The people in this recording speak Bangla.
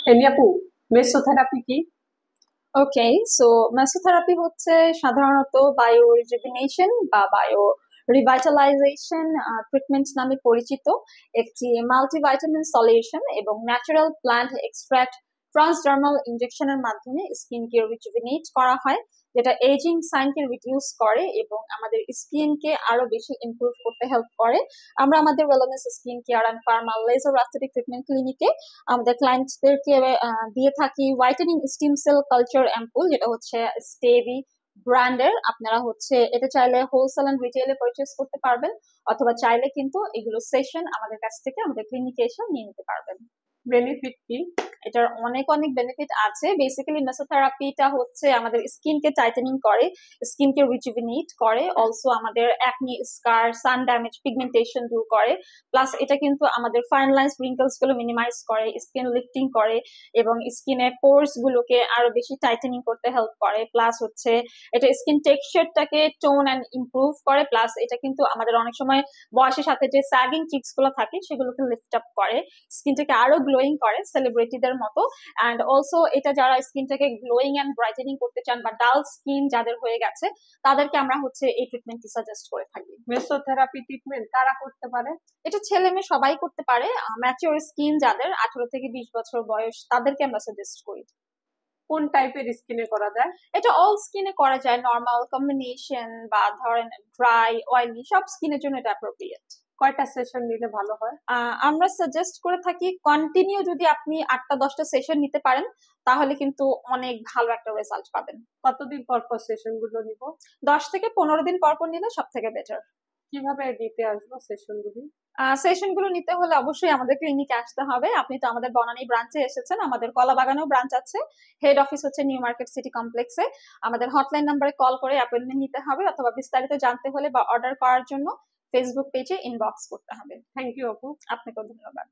আপু, মেসোথেরাপি কি? ওকে, সো মেসোথেরাপি হচ্ছে সাধারণত বায়ো রিজুভিনেশন বা বায়ো রিভাইটালাইজেশন ট্রিটমেন্ট নামে পরিচিত একটি মাল্টিভাইটামিন সলিউশন এবং ন্যাচারাল প্ল্যান্ট এক্সট্রাক্ট ট্রান্সডার্মাল ইনজেকশনের মাধ্যমে স্কিনকে রিজুভিনেট করা হয়, যেটা এজিং সাইনকে রিডিউস করে এবং আমাদের স্কিনকে আরো বেশি ইমপ্রুভ করতে হেল্প করে। আমরা আমাদের wellness skin care and pharma laser aesthetic treatment ক্লিনিকে আমাদের ক্লায়েন্টদেরকে দিয়ে থাকি whitening stem cell culture ampoule, যেটা হচ্ছে স্টেভি ব্র্যান্ডের। আপনারা হচ্ছে এটা চাইলে হোলসেল এন্ড রিটেলে পারচেস করতে পারবেন, অথবা চাইলে কিন্তু এগুলো সেশন আমাদের কাছ থেকে আমাদের ক্লিনিকে এসে নিয়ে নিতে পারবেন। বেনিফিট কি? এটার অনেক অনেক বেনিফিট আছে। বেসিক্যালি মেসোথেরাপিটা হচ্ছে আমাদের স্কিনকে টাইটেনিং করে, স্কিনকে রিজুভিনেট করে, অলসো আমাদের অ্যাকনি স্কার সান ড্যামেজ পিগমেন্টেশন দূর করে। প্লাস এটা কিন্তু আমাদের ফাইন লাইন্স রিঙ্কলস গুলো মিনিমাইজ করে, স্কিন লিফটিং করে এবং স্কিনের পোর্স গুলোকে আরো বেশি টাইটেনিং করতে হেল্প করে। প্লাস হচ্ছে এটা স্কিন টেক্সচারটাকে টোন অ্যান্ড ইমপ্রুভ করে। প্লাস এটা কিন্তু আমাদের অনেক সময় বয়সের সাথে যে স্যাগিং চিক্স গুলো থাকে সেগুলোকে লিফট আপ করে, স্কিনটাকে আরো গ্লোয়িং করে সেলিব্রিটিদের মতো। অ্যান্ড অলসো এটা যারা স্কিনটাকে গ্লোয়িং অ্যান্ড ব্রাইটেনিং করতে চান বা ডাল স্কিন যাদের হয়ে গেছে তাদেরকে আমরা হচ্ছে এই ট্রিটমেন্টটি সাজেস্ট করে থাকি। মেসোথেরাপি ট্রিটমেন্ট কারা করতে পারে? এটা ছেলে মেয়ে সবাই করতে পারে। ম্যাচিওর স্কিন যাদের 18 থেকে 20 বছর বয়স তাদেরকে আমরা সাজেস্ট করি। কোন টাইপের স্কিনে করা যায়? এটা অল স্কিনে করা যায়, নর্মাল, কম্বিনেশন বা ধরেন ড্রাই, অয়েলি, সব স্কিনের জন্য এটা অ্যাপ্রোপ্রিয়েট। কয়টা সেশন নিলে ভালো হয়? আমরা সাজেস্ট করে থাকি কন্টিনিউ যদি আপনি 8টা-10টা সেশন নিতে পারেন তাহলে কিন্তু অনেক ভালো একটা রেজাল্ট পাবেন। কতদিন পর পর সেশন গুলো নিব? 10 থেকে 15 দিন পর পর নিলে সব থেকে বেটার। কিভাবে নিতে আসবো সেশন গুলি? সেশন গুলো নিতে হলে অবশ্যই আমাদের ক্লিনিকে আসতে হবে। আপনি তো আমাদের বনানী ব্রাঞ্চে এসেছেন, আমাদের কলাবাগানেও ব্রাঞ্চ আছে। হেড অফিস হচ্ছে নিউ মার্কেট সিটি কমপ্লেক্সে। আমাদের হটলাইন নাম্বারে কল করে অ্যাপয়েন্টমেন্ট নিতে হবে, অথবা বিস্তারিত জানতে হলে বা অর্ডার করার জন্য ফেসবুক পেজে ইনবক্স করতে হবে। থ্যাংক ইউ আপু। আপনাকেও ধন্যবাদ।